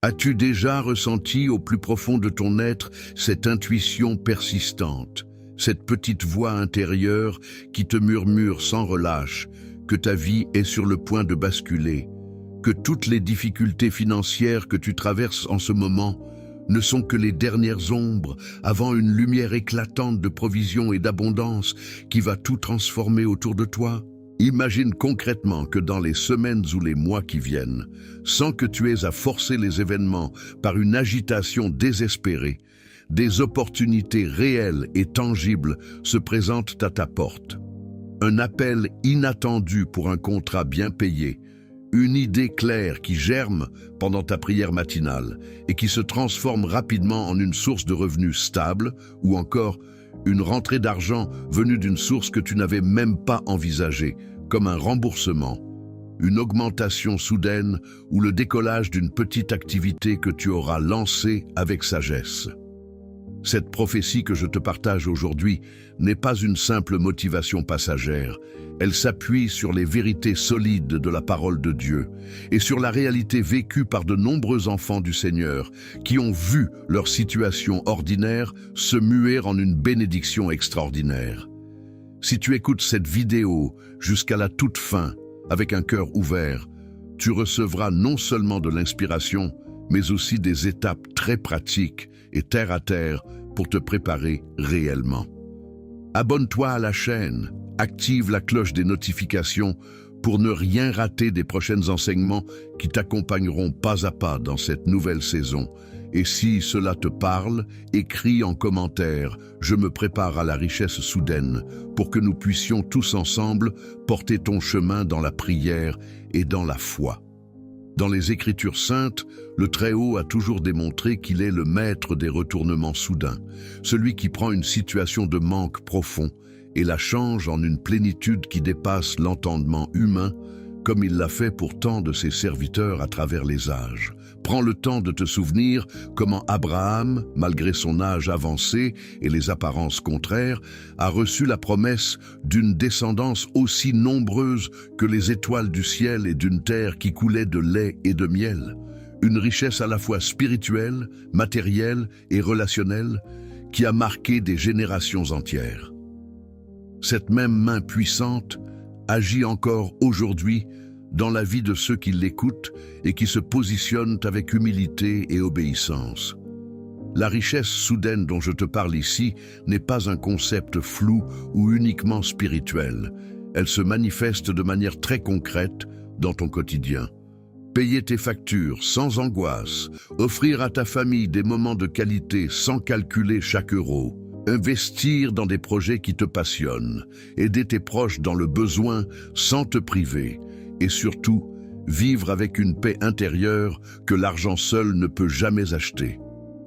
As-tu déjà ressenti au plus profond de ton être cette intuition persistante, cette petite voix intérieure qui te murmure sans relâche que ta vie est sur le point de basculer, que toutes les difficultés financières que tu traverses en ce moment ne sont que les dernières ombres avant une lumière éclatante de provision et d'abondance qui va tout transformer autour de toi? Imagine concrètement que dans les semaines ou les mois qui viennent, sans que tu aies à forcer les événements par une agitation désespérée, des opportunités réelles et tangibles se présentent à ta porte. Un appel inattendu pour un contrat bien payé, une idée claire qui germe pendant ta prière matinale et qui se transforme rapidement en une source de revenus stable ou encore une rentrée d'argent venue d'une source que tu n'avais même pas envisagée, comme un remboursement, une augmentation soudaine ou le décollage d'une petite activité que tu auras lancée avec sagesse. Cette prophétie que je te partage aujourd'hui n'est pas une simple motivation passagère. Elle s'appuie sur les vérités solides de la parole de Dieu et sur la réalité vécue par de nombreux enfants du Seigneur qui ont vu leur situation ordinaire se muer en une bénédiction extraordinaire. Si tu écoutes cette vidéo jusqu'à la toute fin avec un cœur ouvert, tu recevras non seulement de l'inspiration, mais aussi des étapes très pratiques et terre à terre pour te préparer réellement. Abonne-toi à la chaîne, active la cloche des notifications pour ne rien rater des prochains enseignements qui t'accompagneront pas à pas dans cette nouvelle saison. Et si cela te parle, écris en commentaire « Je me prépare à la richesse soudaine » pour que nous puissions tous ensemble porter ton chemin dans la prière et dans la foi. Dans les Écritures saintes, le Très-Haut a toujours démontré qu'il est le maître des retournements soudains, celui qui prend une situation de manque profond et la change en une plénitude qui dépasse l'entendement humain, comme il l'a fait pour tant de ses serviteurs à travers les âges. Prends le temps de te souvenir comment Abraham, malgré son âge avancé et les apparences contraires, a reçu la promesse d'une descendance aussi nombreuse que les étoiles du ciel et d'une terre qui coulait de lait et de miel. Une richesse à la fois spirituelle, matérielle et relationnelle qui a marqué des générations entières. Cette même main puissante agit encore aujourd'hui dans la vie de ceux qui l'écoutent et qui se positionnent avec humilité et obéissance. La richesse soudaine dont je te parle ici n'est pas un concept flou ou uniquement spirituel. Elle se manifeste de manière très concrète dans ton quotidien. Payer tes factures sans angoisse, offrir à ta famille des moments de qualité sans calculer chaque euro, investir dans des projets qui te passionnent, aider tes proches dans le besoin sans te priver, et surtout, vivre avec une paix intérieure que l'argent seul ne peut jamais acheter.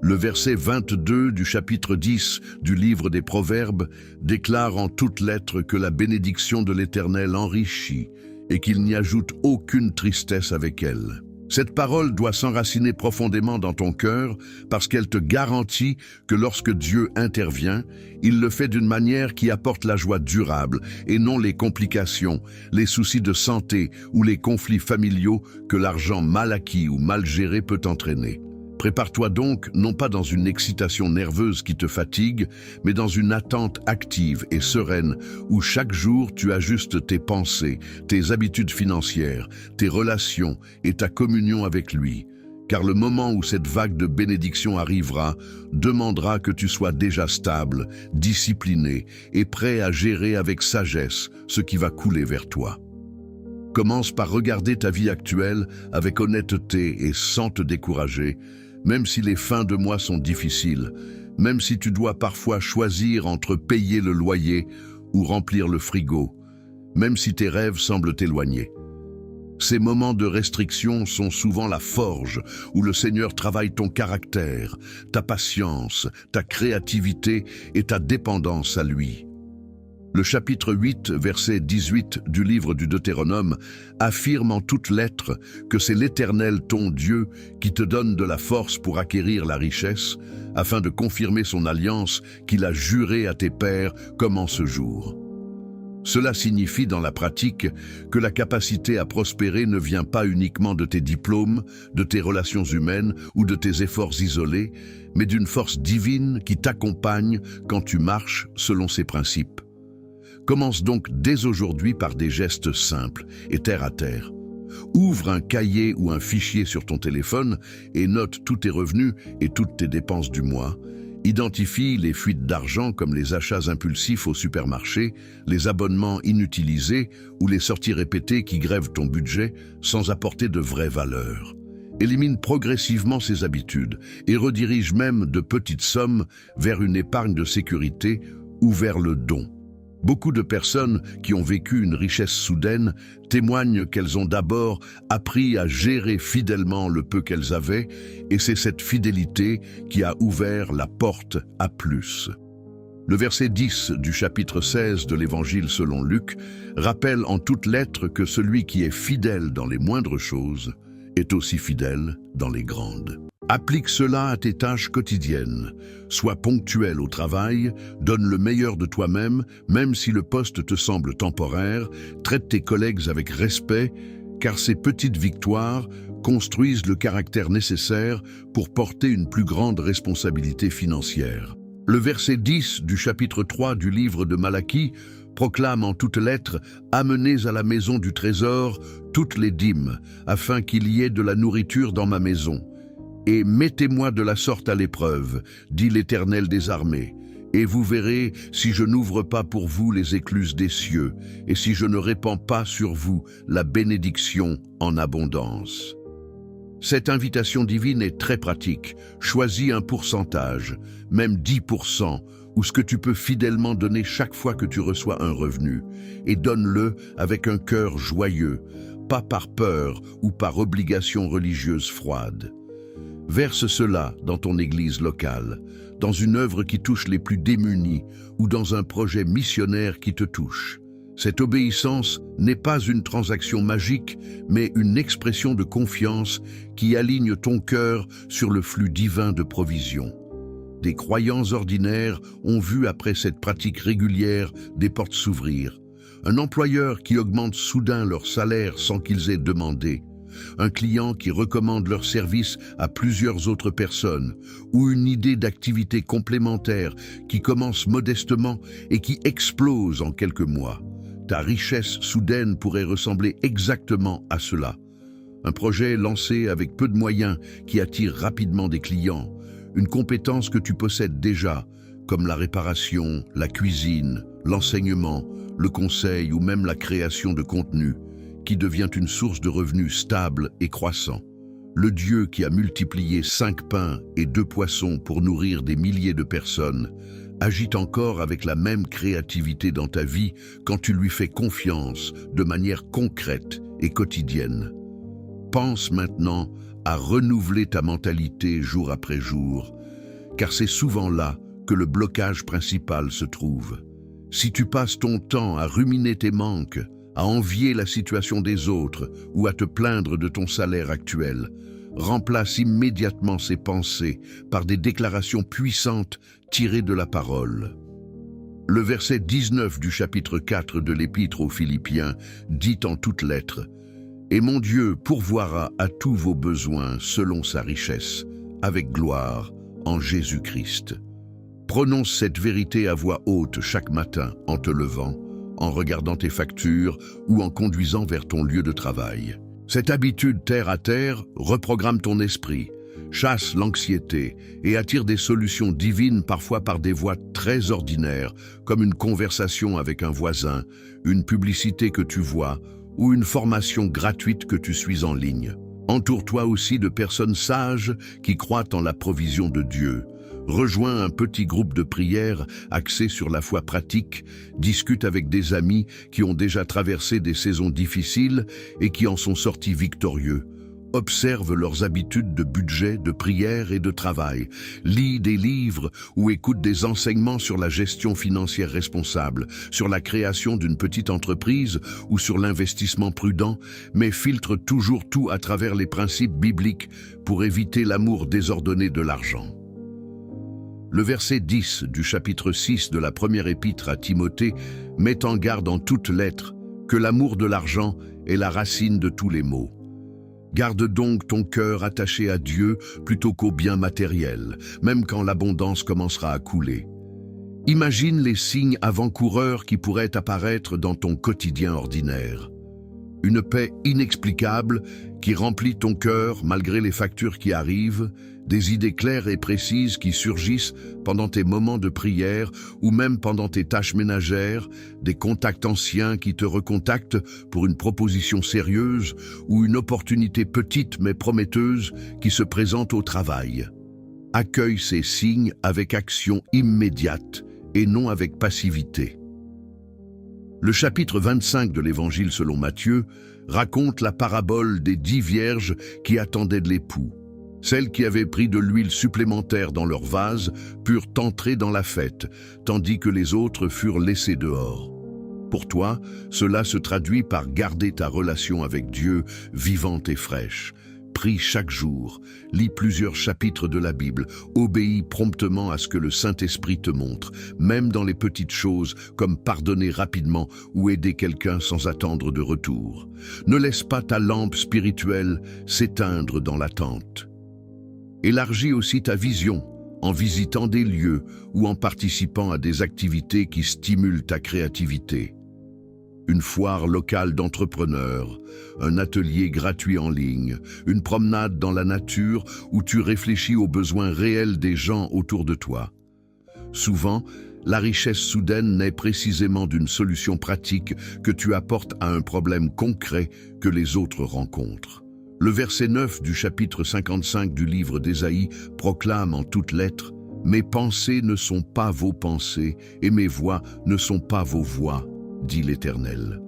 Le verset 22 du chapitre 10 du livre des Proverbes déclare en toutes lettres que la bénédiction de l'Éternel enrichit et qu'il n'y ajoute aucune tristesse avec elle. Cette parole doit s'enraciner profondément dans ton cœur parce qu'elle te garantit que lorsque Dieu intervient, il le fait d'une manière qui apporte la joie durable et non les complications, les soucis de santé ou les conflits familiaux que l'argent mal acquis ou mal géré peut entraîner. Prépare-toi donc non pas dans une excitation nerveuse qui te fatigue, mais dans une attente active et sereine où chaque jour tu ajustes tes pensées, tes habitudes financières, tes relations et ta communion avec lui. Car le moment où cette vague de bénédiction arrivera demandera que tu sois déjà stable, discipliné et prêt à gérer avec sagesse ce qui va couler vers toi. Commence par regarder ta vie actuelle avec honnêteté et sans te décourager, même si les fins de mois sont difficiles, même si tu dois parfois choisir entre payer le loyer ou remplir le frigo, même si tes rêves semblent t'éloigner. Ces moments de restriction sont souvent la forge où le Seigneur travaille ton caractère, ta patience, ta créativité et ta dépendance à lui. Le chapitre 8, verset 18 du livre du Deutéronome affirme en toutes lettres que c'est l'Éternel ton Dieu qui te donne de la force pour acquérir la richesse, afin de confirmer son alliance qu'il a jurée à tes pères comme en ce jour. Cela signifie dans la pratique que la capacité à prospérer ne vient pas uniquement de tes diplômes, de tes relations humaines ou de tes efforts isolés, mais d'une force divine qui t'accompagne quand tu marches selon ses principes. Commence donc dès aujourd'hui par des gestes simples et terre à terre. Ouvre un cahier ou un fichier sur ton téléphone et note tous tes revenus et toutes tes dépenses du mois. Identifie les fuites d'argent comme les achats impulsifs au supermarché, les abonnements inutilisés ou les sorties répétées qui grèvent ton budget sans apporter de vraie valeur. Élimine progressivement ces habitudes et redirige même de petites sommes vers une épargne de sécurité ou vers le don. Beaucoup de personnes qui ont vécu une richesse soudaine témoignent qu'elles ont d'abord appris à gérer fidèlement le peu qu'elles avaient, et c'est cette fidélité qui a ouvert la porte à plus. Le verset 10 du chapitre 16 de l'Évangile selon Luc rappelle en toutes lettres que celui qui est fidèle dans les moindres choses est aussi fidèle dans les grandes. Applique cela à tes tâches quotidiennes. Sois ponctuel au travail, donne le meilleur de toi-même, même si le poste te semble temporaire, traite tes collègues avec respect, car ces petites victoires construisent le caractère nécessaire pour porter une plus grande responsabilité financière. Le verset 10 du chapitre 3 du livre de Malachie proclame en toutes lettres « Amenez à la maison du trésor toutes les dîmes, afin qu'il y ait de la nourriture dans ma maison. Et mettez-moi de la sorte à l'épreuve, dit l'Éternel des armées, et vous verrez si je n'ouvre pas pour vous les écluses des cieux, et si je ne répands pas sur vous la bénédiction en abondance. » Cette invitation divine est très pratique. Choisis un pourcentage, même 10%, ou ce que tu peux fidèlement donner chaque fois que tu reçois un revenu, et donne-le avec un cœur joyeux, pas par peur ou par obligation religieuse froide. Verse cela dans ton église locale, dans une œuvre qui touche les plus démunis ou dans un projet missionnaire qui te touche. Cette obéissance n'est pas une transaction magique, mais une expression de confiance qui aligne ton cœur sur le flux divin de provision. Des croyants ordinaires ont vu après cette pratique régulière des portes s'ouvrir. Un employeur qui augmente soudain leur salaire sans qu'ils aient demandé. Un client qui recommande leur service à plusieurs autres personnes, ou une idée d'activité complémentaire qui commence modestement et qui explose en quelques mois. Ta richesse soudaine pourrait ressembler exactement à cela. Un projet lancé avec peu de moyens qui attire rapidement des clients, une compétence que tu possèdes déjà, comme la réparation, la cuisine, l'enseignement, le conseil ou même la création de contenu, qui devient une source de revenus stable et croissant. Le Dieu qui a multiplié 5 pains et 2 poissons pour nourrir des milliers de personnes, agit encore avec la même créativité dans ta vie quand tu lui fais confiance de manière concrète et quotidienne. Pense maintenant à renouveler ta mentalité jour après jour, car c'est souvent là que le blocage principal se trouve. Si tu passes ton temps à ruminer tes manques, à envier la situation des autres ou à te plaindre de ton salaire actuel, remplace immédiatement ces pensées par des déclarations puissantes tirées de la parole. Le verset 19 du chapitre 4 de l'Épître aux Philippiens dit en toutes lettres « Et mon Dieu pourvoira à tous vos besoins selon sa richesse, avec gloire, en Jésus-Christ. » Prononce cette vérité à voix haute chaque matin en te levant, en regardant tes factures ou en conduisant vers ton lieu de travail. Cette habitude terre à terre reprogramme ton esprit, chasse l'anxiété et attire des solutions divines parfois par des voies très ordinaires, comme une conversation avec un voisin, une publicité que tu vois ou une formation gratuite que tu suis en ligne. Entoure-toi aussi de personnes sages qui croient en la provision de Dieu. Rejoins un petit groupe de prière axé sur la foi pratique, discute avec des amis qui ont déjà traversé des saisons difficiles et qui en sont sortis victorieux. Observe leurs habitudes de budget, de prière et de travail. Lis des livres ou écoute des enseignements sur la gestion financière responsable, sur la création d'une petite entreprise ou sur l'investissement prudent, mais filtre toujours tout à travers les principes bibliques pour éviter l'amour désordonné de l'argent. Le verset 10 du chapitre 6 de la première épître à Timothée met en garde en toutes lettres que l'amour de l'argent est la racine de tous les maux. Garde donc ton cœur attaché à Dieu plutôt qu'aux biens matériels, même quand l'abondance commencera à couler. Imagine les signes avant-coureurs qui pourraient apparaître dans ton quotidien ordinaire. Une paix inexplicable qui remplit ton cœur malgré les factures qui arrivent, des idées claires et précises qui surgissent pendant tes moments de prière ou même pendant tes tâches ménagères, des contacts anciens qui te recontactent pour une proposition sérieuse ou une opportunité petite mais prometteuse qui se présente au travail. Accueille ces signes avec action immédiate et non avec passivité. Le chapitre 25 de l'Évangile selon Matthieu raconte la parabole des 10 vierges qui attendaient de l'époux. Celles qui avaient pris de l'huile supplémentaire dans leur vase purent entrer dans la fête, tandis que les autres furent laissées dehors. Pour toi, cela se traduit par garder ta relation avec Dieu vivante et fraîche. Prie chaque jour, lis plusieurs chapitres de la Bible, obéis promptement à ce que le Saint-Esprit te montre, même dans les petites choses comme pardonner rapidement ou aider quelqu'un sans attendre de retour. Ne laisse pas ta lampe spirituelle s'éteindre dans l'attente. Élargis aussi ta vision en visitant des lieux ou en participant à des activités qui stimulent ta créativité. Une foire locale d'entrepreneurs, un atelier gratuit en ligne, une promenade dans la nature où tu réfléchis aux besoins réels des gens autour de toi. Souvent, la richesse soudaine naît précisément d'une solution pratique que tu apportes à un problème concret que les autres rencontrent. Le verset 9 du chapitre 55 du livre d'Ésaïe proclame en toutes lettres « Mes pensées ne sont pas vos pensées et mes voix ne sont pas vos voix », dit l'Éternel.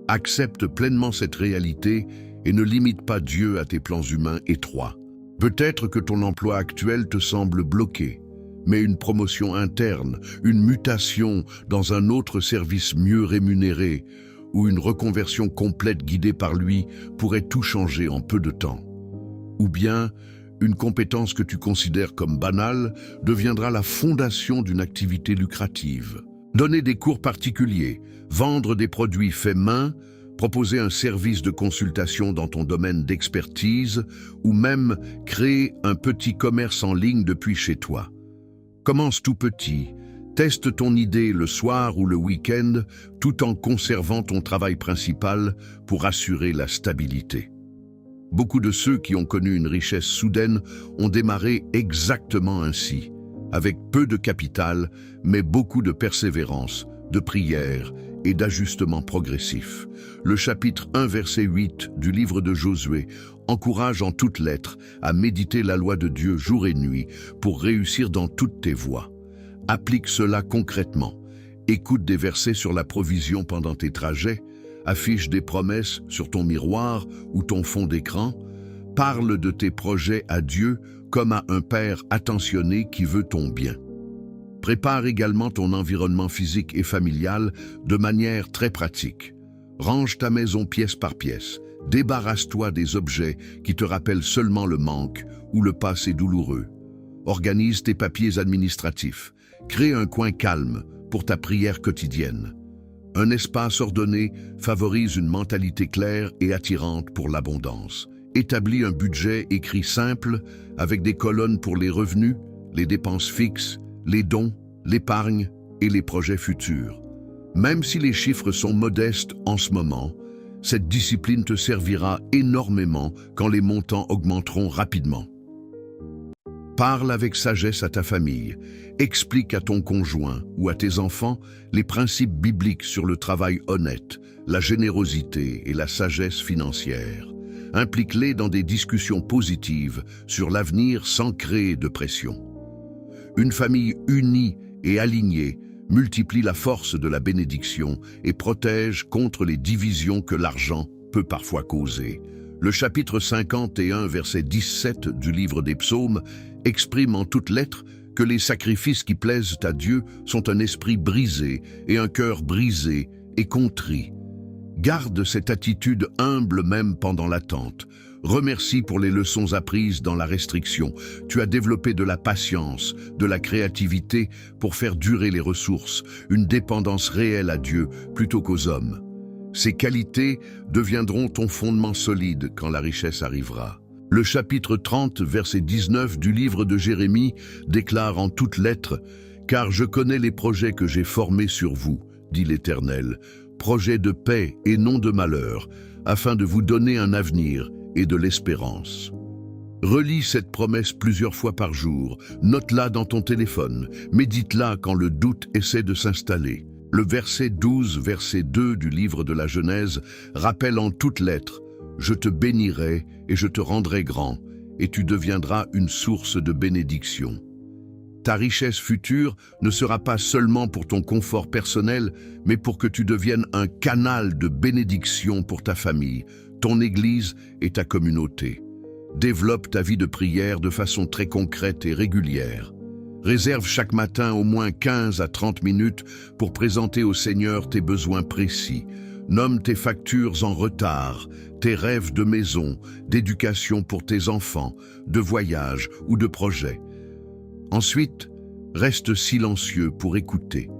Accepte pleinement cette réalité et ne limite pas Dieu à tes plans humains étroits. Peut-être que ton emploi actuel te semble bloqué, mais une promotion interne, une mutation dans un autre service mieux rémunéré ou une reconversion complète guidée par lui pourrait tout changer en peu de temps. Ou bien, une compétence que tu considères comme banale deviendra la fondation d'une activité lucrative. Donner des cours particuliers, vendre des produits faits main, proposer un service de consultation dans ton domaine d'expertise ou même créer un petit commerce en ligne depuis chez toi. Commence tout petit, teste ton idée le soir ou le week-end tout en conservant ton travail principal pour assurer la stabilité. Beaucoup de ceux qui ont connu une richesse soudaine ont démarré exactement ainsi, avec peu de capital, mais beaucoup de persévérance, de prière et d'ajustement progressif. Le chapitre 1, verset 8 du livre de Josué encourage en toutes lettres à méditer la loi de Dieu jour et nuit pour réussir dans toutes tes voies. Applique cela concrètement. Écoute des versets sur la provision pendant tes trajets, affiche des promesses sur ton miroir ou ton fond d'écran, parle de tes projets à Dieu comme à un père attentionné qui veut ton bien. Prépare également ton environnement physique et familial de manière très pratique. Range ta maison pièce par pièce. Débarrasse-toi des objets qui te rappellent seulement le manque ou le passé douloureux. Organise tes papiers administratifs. Crée un coin calme pour ta prière quotidienne. Un espace ordonné favorise une mentalité claire et attirante pour l'abondance. Établis un budget écrit simple avec des colonnes pour les revenus, les dépenses fixes, les dons, l'épargne et les projets futurs. Même si les chiffres sont modestes en ce moment, cette discipline te servira énormément quand les montants augmenteront rapidement. Parle avec sagesse à ta famille, explique à ton conjoint ou à tes enfants les principes bibliques sur le travail honnête, la générosité et la sagesse financière. Implique-les dans des discussions positives sur l'avenir sans créer de pression. Une famille unie et alignée multiplie la force de la bénédiction et protège contre les divisions que l'argent peut parfois causer. Le chapitre 51, verset 17 du livre des Psaumes exprime en toutes lettres que les sacrifices qui plaisent à Dieu sont un esprit brisé et un cœur brisé et contrit. Garde cette attitude humble même pendant l'attente. Remercie pour les leçons apprises dans la restriction. Tu as développé de la patience, de la créativité pour faire durer les ressources, une dépendance réelle à Dieu plutôt qu'aux hommes. Ces qualités deviendront ton fondement solide quand la richesse arrivera. Le chapitre 30, verset 19 du livre de Jérémie déclare en toutes lettres « Car je connais les projets que j'ai formés sur vous, dit l'Éternel, projets de paix et non de malheur, afin de vous donner un avenir et de l'espérance. » Relis cette promesse plusieurs fois par jour, note-la dans ton téléphone, médite-la quand le doute essaie de s'installer. Le verset 12, verset 2 du livre de la Genèse rappelle en toutes lettres « Je te bénirai et je te rendrai grand, et tu deviendras une source de bénédiction. » Ta richesse future ne sera pas seulement pour ton confort personnel, mais pour que tu deviennes un canal de bénédiction pour ta famille, ton Église et ta communauté. Développe ta vie de prière de façon très concrète et régulière. Réserve chaque matin au moins 15 à 30 minutes pour présenter au Seigneur tes besoins précis. Nomme tes factures en retard, tes rêves de maison, d'éducation pour tes enfants, de voyage ou de projet. Ensuite, reste silencieux pour écouter.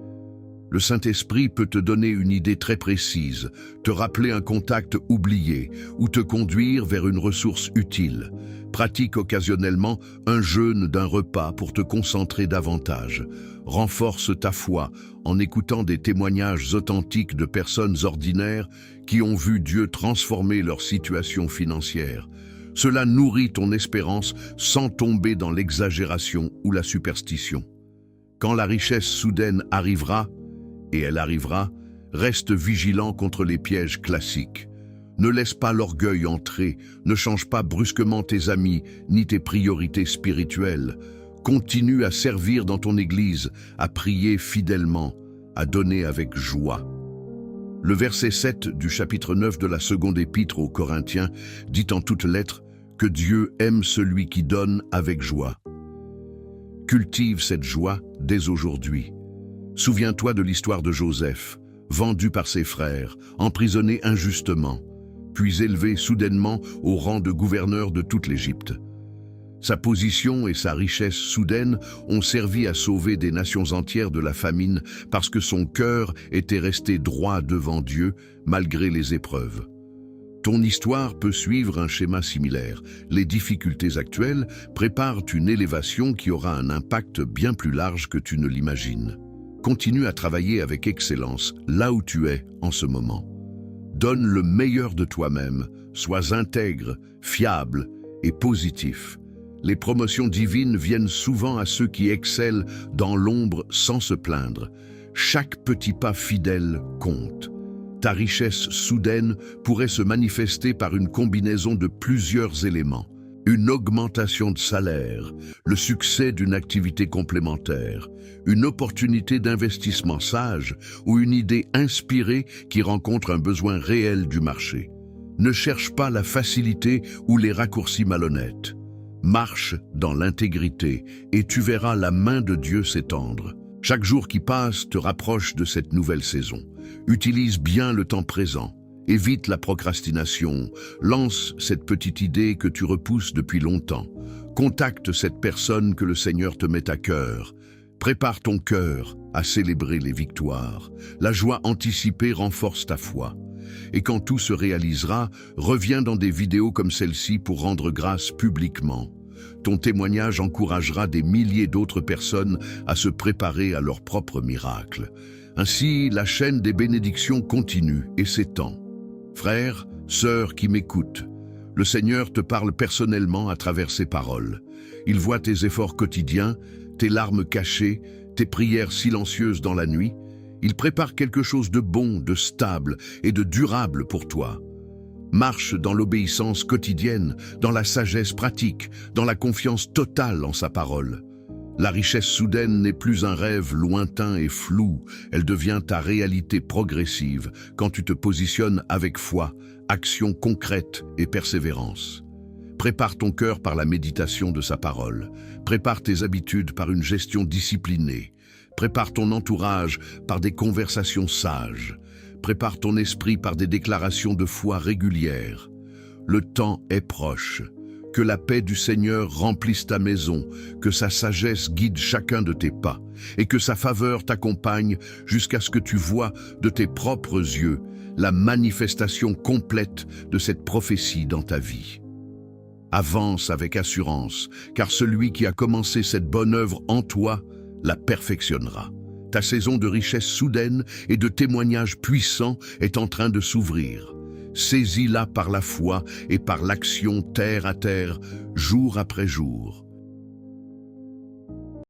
Le Saint-Esprit peut te donner une idée très précise, te rappeler un contact oublié ou te conduire vers une ressource utile. Pratique occasionnellement un jeûne d'un repas pour te concentrer davantage. Renforce ta foi en écoutant des témoignages authentiques de personnes ordinaires qui ont vu Dieu transformer leur situation financière. Cela nourrit ton espérance sans tomber dans l'exagération ou la superstition. Quand la richesse soudaine arrivera, et elle arrivera, reste vigilant contre les pièges classiques. Ne laisse pas l'orgueil entrer, ne change pas brusquement tes amis ni tes priorités spirituelles. Continue à servir dans ton Église, à prier fidèlement, à donner avec joie. Le verset 7 du chapitre 9 de la seconde épître aux Corinthiens dit en toutes lettres que Dieu aime celui qui donne avec joie. Cultive cette joie dès aujourd'hui. Souviens-toi de l'histoire de Joseph, vendu par ses frères, emprisonné injustement, puis élevé soudainement au rang de gouverneur de toute l'Égypte. Sa position et sa richesse soudaine ont servi à sauver des nations entières de la famine parce que son cœur était resté droit devant Dieu malgré les épreuves. Ton histoire peut suivre un schéma similaire. Les difficultés actuelles préparent une élévation qui aura un impact bien plus large que tu ne l'imagines. Continue à travailler avec excellence là où tu es en ce moment. Donne le meilleur de toi-même, sois intègre, fiable et positif. Les promotions divines viennent souvent à ceux qui excellent dans l'ombre sans se plaindre. Chaque petit pas fidèle compte. Ta richesse soudaine pourrait se manifester par une combinaison de plusieurs éléments. Une augmentation de salaire, le succès d'une activité complémentaire, une opportunité d'investissement sage ou une idée inspirée qui rencontre un besoin réel du marché. Ne cherche pas la facilité ou les raccourcis malhonnêtes. Marche dans l'intégrité et tu verras la main de Dieu s'étendre. Chaque jour qui passe te rapproche de cette nouvelle saison. Utilise bien le temps présent. Évite la procrastination, lance cette petite idée que tu repousses depuis longtemps. Contacte cette personne que le Seigneur te met à cœur. Prépare ton cœur à célébrer les victoires. La joie anticipée renforce ta foi. Et quand tout se réalisera, reviens dans des vidéos comme celle-ci pour rendre grâce publiquement. Ton témoignage encouragera des milliers d'autres personnes à se préparer à leur propre miracle. Ainsi, la chaîne des bénédictions continue et s'étend. Frères, sœurs qui m'écoutent, le Seigneur te parle personnellement à travers ses paroles. Il voit tes efforts quotidiens, tes larmes cachées, tes prières silencieuses dans la nuit. Il prépare quelque chose de bon, de stable et de durable pour toi. Marche dans l'obéissance quotidienne, dans la sagesse pratique, dans la confiance totale en sa parole. La richesse soudaine n'est plus un rêve lointain et flou, elle devient ta réalité progressive quand tu te positionnes avec foi, action concrète et persévérance. Prépare ton cœur par la méditation de sa parole. Prépare tes habitudes par une gestion disciplinée. Prépare ton entourage par des conversations sages. Prépare ton esprit par des déclarations de foi régulières. le temps est proche. Que la paix du Seigneur remplisse ta maison, que sa sagesse guide chacun de tes pas, et que sa faveur t'accompagne jusqu'à ce que tu vois de tes propres yeux la manifestation complète de cette prophétie dans ta vie. Avance avec assurance, car celui qui a commencé cette bonne œuvre en toi la perfectionnera. Ta saison de richesse soudaine et de témoignages puissants est en train de s'ouvrir. Saisis-la par la foi et par l'action terre à terre, jour après jour.